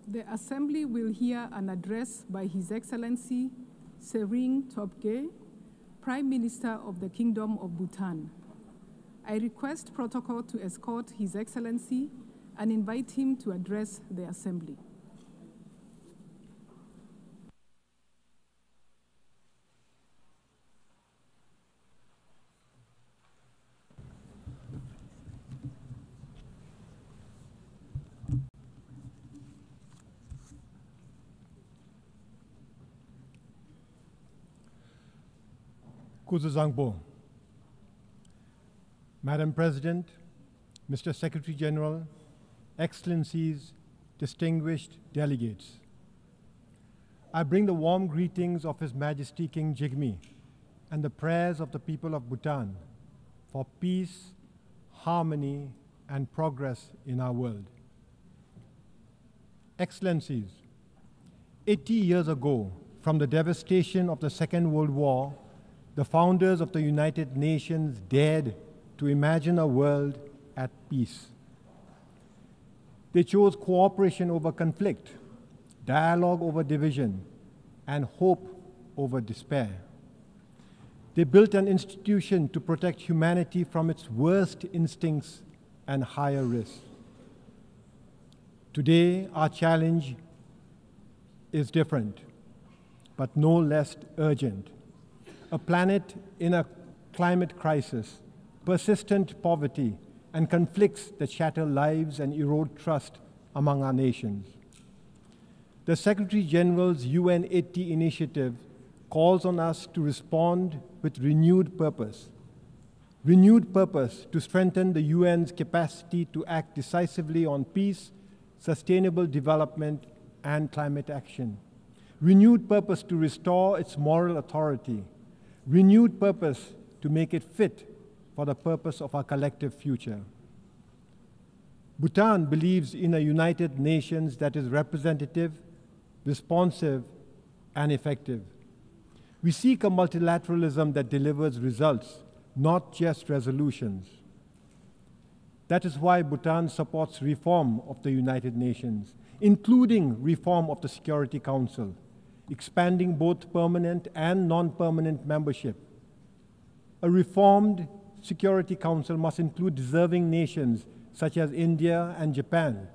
The Assembly will hear an address by His Excellency Sering Tobgay, Prime Minister of the Kingdom of Bhutan. I request protocol to escort His Excellency and invite him to address the Assembly. Kuzuzangpo, Madam President, Mr. Secretary General, Excellencies, distinguished delegates, I bring the warm greetings of His Majesty King Jigme and the prayers of the people of Bhutan for peace, harmony, and progress in our world. Excellencies, 80 years ago, from the devastation of the Second World War, the founders of the United Nations dared to imagine a world at peace. They chose cooperation over conflict, dialogue over division, and hope over despair. They built an institution to protect humanity from its worst instincts and higher risks. Today, our challenge is different, but no less urgent. A planet in a climate crisis, persistent poverty, and conflicts that shatter lives and erode trust among our nations. The Secretary General's UN 80 initiative calls on us to respond with renewed purpose to strengthen the UN's capacity to act decisively on peace, sustainable development, and climate action. Renewed purpose to restore its moral authority. Renewed purpose to make it fit for the purpose of our collective future. Bhutan believes in a United Nations that is representative, responsive, and effective. We seek a multilateralism that delivers results, not just resolutions. That is why Bhutan supports reform of the United Nations, including reform of the Security Council, expanding both permanent and non-permanent membership. A reformed Security Council must include deserving nations such as India and Japan,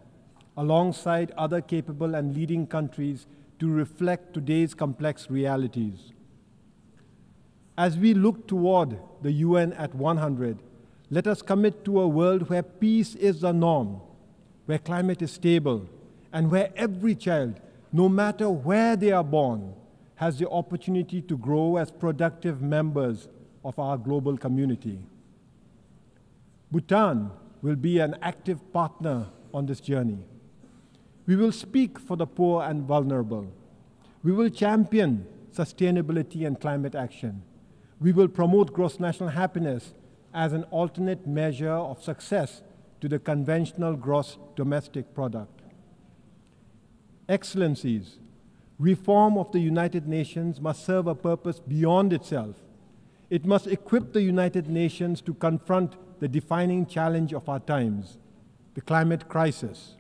alongside other capable and leading countries to reflect today's complex realities. As we look toward the UN at 100, let us commit to a world where peace is the norm, where climate is stable, and where every child, no matter where they are born, has the opportunity to grow as productive members of our global community. Bhutan will be an active partner on this journey. We will speak for the poor and vulnerable. We will champion sustainability and climate action. We will promote gross national happiness as an alternate measure of success to the conventional gross domestic product. Excellencies, reform of the United Nations must serve a purpose beyond itself. It must equip the United Nations to confront the defining challenge of our times, the climate crisis.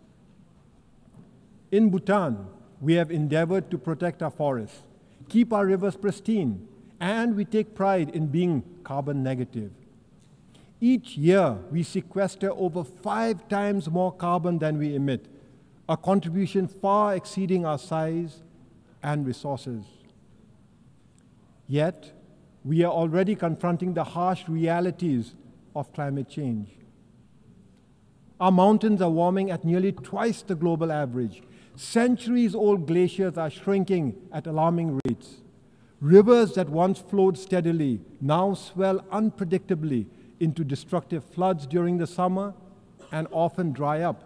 In Bhutan, we have endeavored to protect our forests, keep our rivers pristine, and we take pride in being carbon negative. Each year, we sequester over 5 times more carbon than we emit, a contribution far exceeding our size and resources. Yet, we are already confronting the harsh realities of climate change. Our mountains are warming at nearly twice the global average. Centuries-old glaciers are shrinking at alarming rates. Rivers that once flowed steadily now swell unpredictably into destructive floods during the summer and often dry up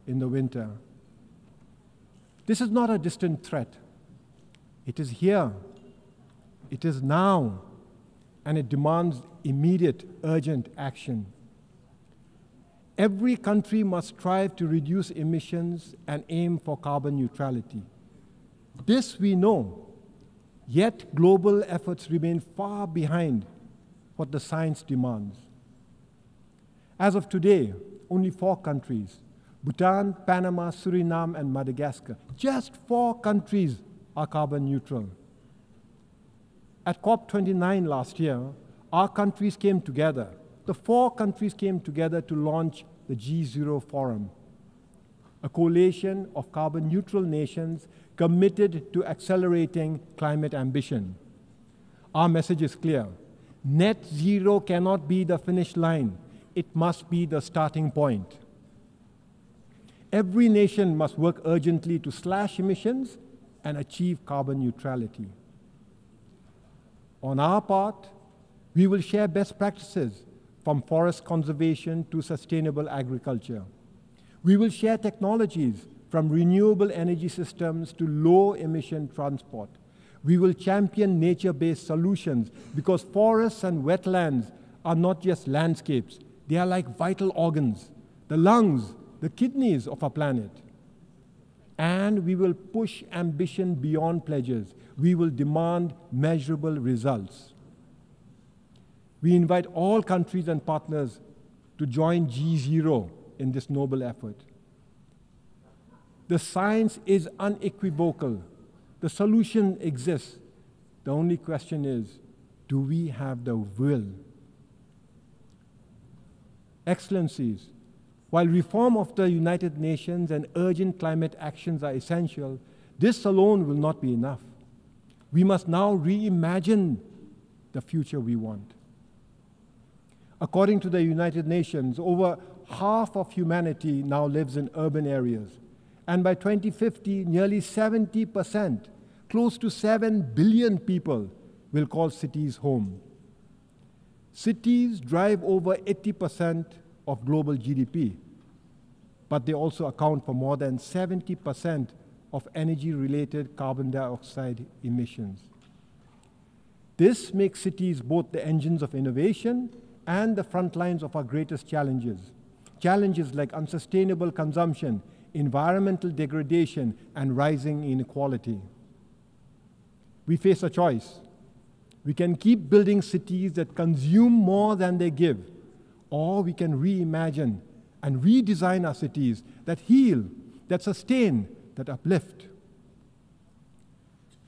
in the winter. This is not a distant threat. It is here. It is now. And it demands immediate, urgent action. Every country must strive to reduce emissions and aim for carbon neutrality. This we know, yet global efforts remain far behind what the science demands. As of today, only 4 countries, Bhutan, Panama, Suriname, and Madagascar. Just 4 countries are carbon neutral. At COP29 last year, our countries came together. The 4 countries came together to launch the G0 Forum, a coalition of carbon neutral nations committed to accelerating climate ambition. Our message is clear. Net zero cannot be the finish line. It must be the starting point. Every nation must work urgently to slash emissions and achieve carbon neutrality. On our part, we will share best practices from forest conservation to sustainable agriculture. We will share technologies from renewable energy systems to low-emission transport. We will champion nature-based solutions because forests and wetlands are not just landscapes. They are like vital organs, the lungs, the kidneys of our planet. And we will push ambition beyond pledges. We will demand measurable results. We invite all countries and partners to join G0 in this noble effort. The science is unequivocal. The solution exists. The only question is, do we have the will? Excellencies, while reform of the United Nations and urgent climate actions are essential, this alone will not be enough. We must now reimagine the future we want. According to the United Nations, over half of humanity now lives in urban areas. And by 2050, nearly 70%, close to 7 billion people, will call cities home. Cities drive over 80% of global GDP, but they also account for more than 70% of energy-related carbon dioxide emissions. This makes cities both the engines of innovation and the front lines of our greatest challenges. Challenges like unsustainable consumption, environmental degradation, and rising inequality. We face a choice. We can keep building cities that consume more than they give, or we can reimagine and redesign our cities that heal, that sustain, that uplift.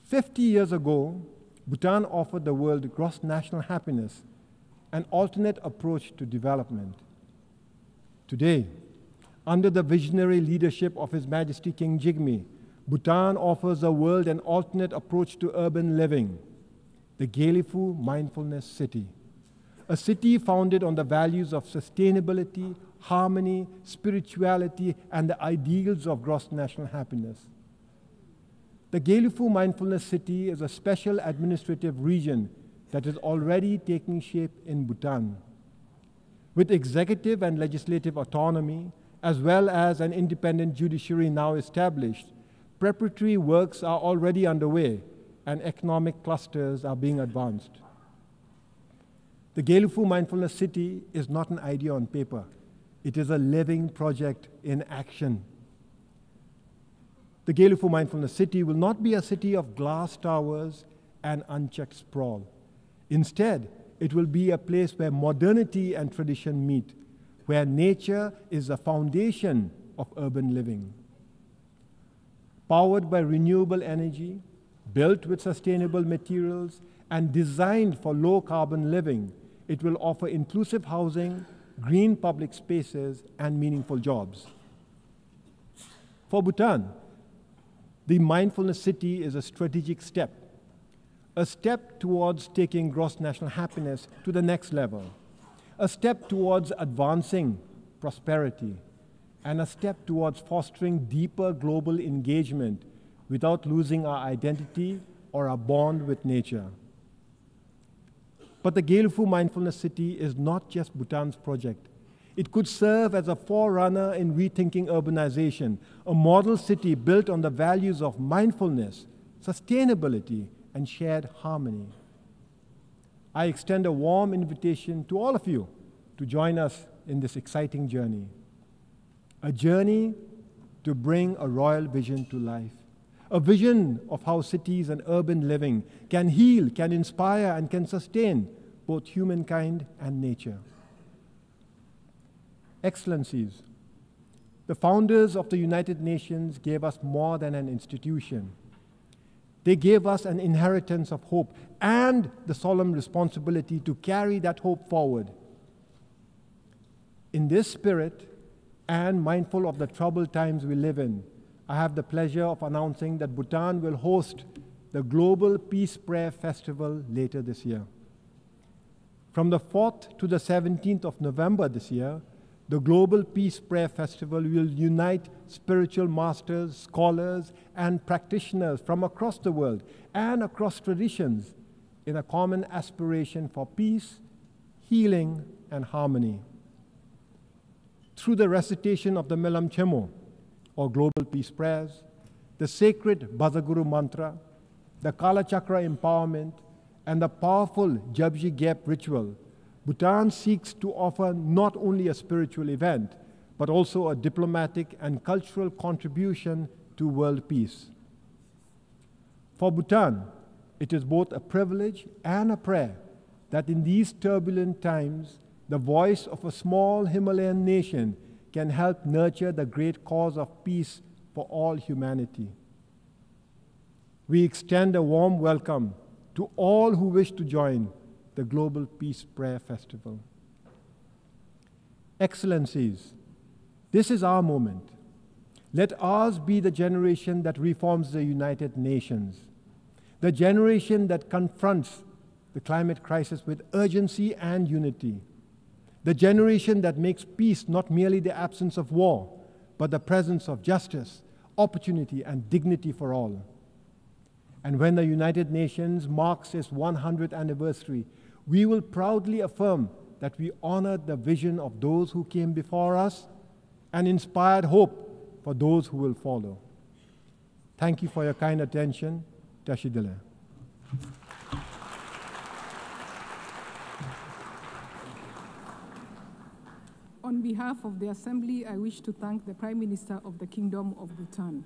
50 years ago, Bhutan offered the world gross national happiness, an alternate approach to development. Today, under the visionary leadership of His Majesty King Jigme, Bhutan offers the world an alternate approach to urban living, the Gyealfu Mindfulness City, a city founded on the values of sustainability, harmony, spirituality, and the ideals of gross national happiness. The Gyealfu Mindfulness City is a special administrative region that is already taking shape in Bhutan. With executive and legislative autonomy, as well as an independent judiciary now established, preparatory works are already underway and economic clusters are being advanced. The Gyealfu Mindfulness City is not an idea on paper. It is a living project in action. The Gyealfu Mindfulness City will not be a city of glass towers and unchecked sprawl. Instead, it will be a place where modernity and tradition meet, where nature is the foundation of urban living. Powered by renewable energy, built with sustainable materials, and designed for low-carbon living, it will offer inclusive housing, green public spaces, and meaningful jobs. For Bhutan, the Mindfulness City is a strategic step, a step towards taking gross national happiness to the next level, a step towards advancing prosperity, and a step towards fostering deeper global engagement without losing our identity or our bond with nature. But the Gyealfu Mindfulness City is not just Bhutan's project. It could serve as a forerunner in rethinking urbanization, a model city built on the values of mindfulness, sustainability, and shared harmony. I extend a warm invitation to all of you to join us in this exciting journey. A journey to bring a royal vision to life. A vision of how cities and urban living can heal, can inspire, and can sustain both humankind and nature. Excellencies, The founders of the United Nations gave us more than an institution. They gave us an inheritance of hope and the solemn responsibility to carry that hope forward. In this spirit, and mindful of the troubled times we live in, I have the pleasure of announcing that Bhutan will host the Global Peace Prayer Festival later this year. From the 4th to the 17th of November this year, the Global Peace Prayer Festival will unite spiritual masters, scholars, and practitioners from across the world and across traditions in a common aspiration for peace, healing, and harmony. Through the recitation of the Melam Chemo, or Global Peace Prayers, the sacred Bhazaguru Mantra, the Kala Chakra empowerment, and the powerful Japji Gep ritual, Bhutan seeks to offer not only a spiritual event, but also a diplomatic and cultural contribution to world peace. For Bhutan, it is both a privilege and a prayer that in these turbulent times, the voice of a small Himalayan nation can help nurture the great cause of peace for all humanity. We extend a warm welcome to all who wish to join the Global Peace Prayer Festival. Excellencies, this is our moment. Let ours be the generation that reforms the United Nations, the generation that confronts the climate crisis with urgency and unity, the generation that makes peace not merely the absence of war, but the presence of justice, opportunity, and dignity for all. And when the United Nations marks its 100th anniversary, we will proudly affirm that we honored the vision of those who came before us and inspired hope for those who will follow. Thank you for your kind attention. Tashidele. On behalf of the Assembly, I wish to thank the Prime Minister of the Kingdom of Bhutan.